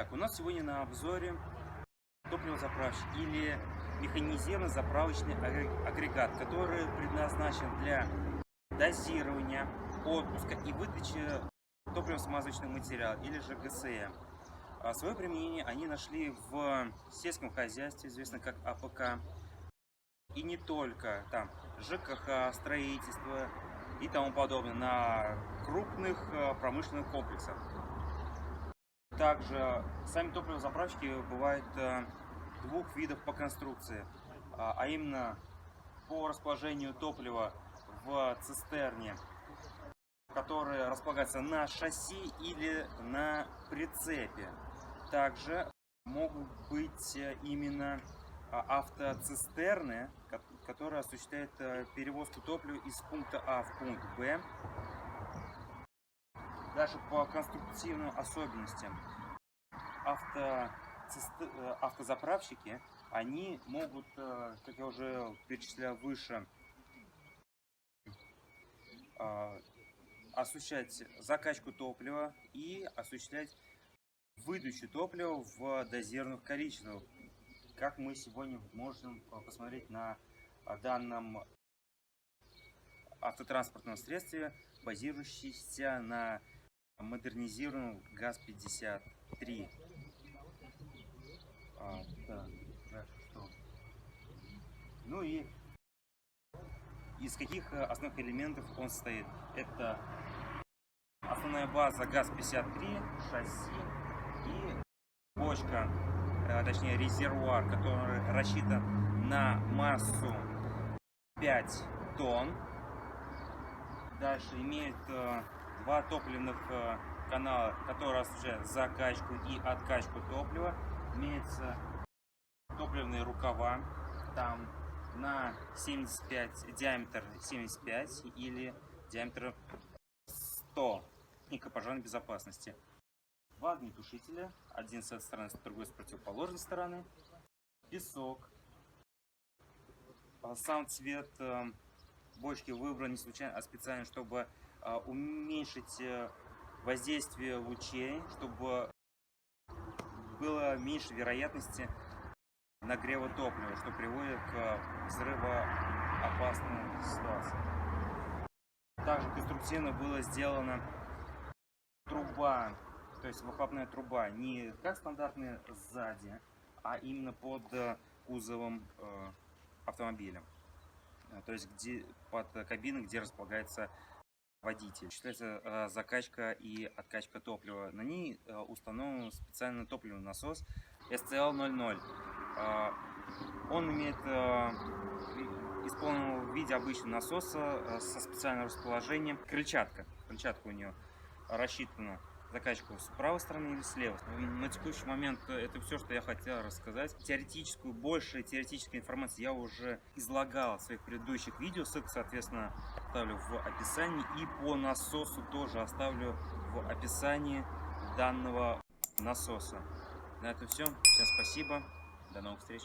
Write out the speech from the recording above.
Итак, у нас сегодня на обзоре топливозаправщик или механизированный заправочный агрегат, который предназначен для дозирования, отпуска и выдачи топливо-смазочных материалов или же ГСМ. Свое применение они нашли в сельском хозяйстве, известно как АПК, и не только, там ЖКХ, строительство и тому подобное, на крупных промышленных комплексах. Также сами топливозаправщики бывают двух видов по конструкции, а именно по расположению топлива в цистерне, которая располагается на шасси или на прицепе. Также могут быть именно автоцистерны, которые осуществляют перевозку топлива из пункта А в пункт Б. Даже по конструктивным особенностям автозаправщики, они могут, как я уже перечислял выше, осуществлять закачку топлива и осуществлять выдачу топлива в дозированных количествах, как мы сегодня можем посмотреть на данном автотранспортном средстве, базирующемся на модернизированном ГАЗ-53. Ну и из каких основных элементов он состоит? Это основная база ГАЗ-53, шасси и бочка, точнее резервуар, который рассчитан на массу 5 тонн. Дальше имеет два топливных канала, которые осуществляют закачку и откачку топлива. Имеются топливные рукава, там на 75, диаметр 75 или диаметр 100, техника пожарной безопасности. Два огнетушителя, один с этой стороны, с другой с противоположной стороны. Песок. Сам цвет бочки выбран не случайно, а специально, чтобы уменьшить воздействие лучей, чтобы было меньше вероятности нагрева топлива, что приводит к взрывоопасным ситуациям. Также конструктивно было сделана труба, то есть выхлопная труба, не как стандартная сзади, а именно под кузовом автомобиля. То есть под кабиной, где располагается водитель. Осуществляется закачка и откачка топлива. На ней установлен специальный топливный насос STL-00. Он имеет исполнен в виде обычного насоса со специальным расположением. Крыльчатка у нее рассчитана закачку с правой стороны или с левой. На текущий момент это все, что я хотел рассказать. Больше теоретической информации я уже излагал в своих предыдущих видео. Ссылку, соответственно, оставлю в описании. И по насосу тоже оставлю в описании данного насоса. На этом все. Всем спасибо. До новых встреч.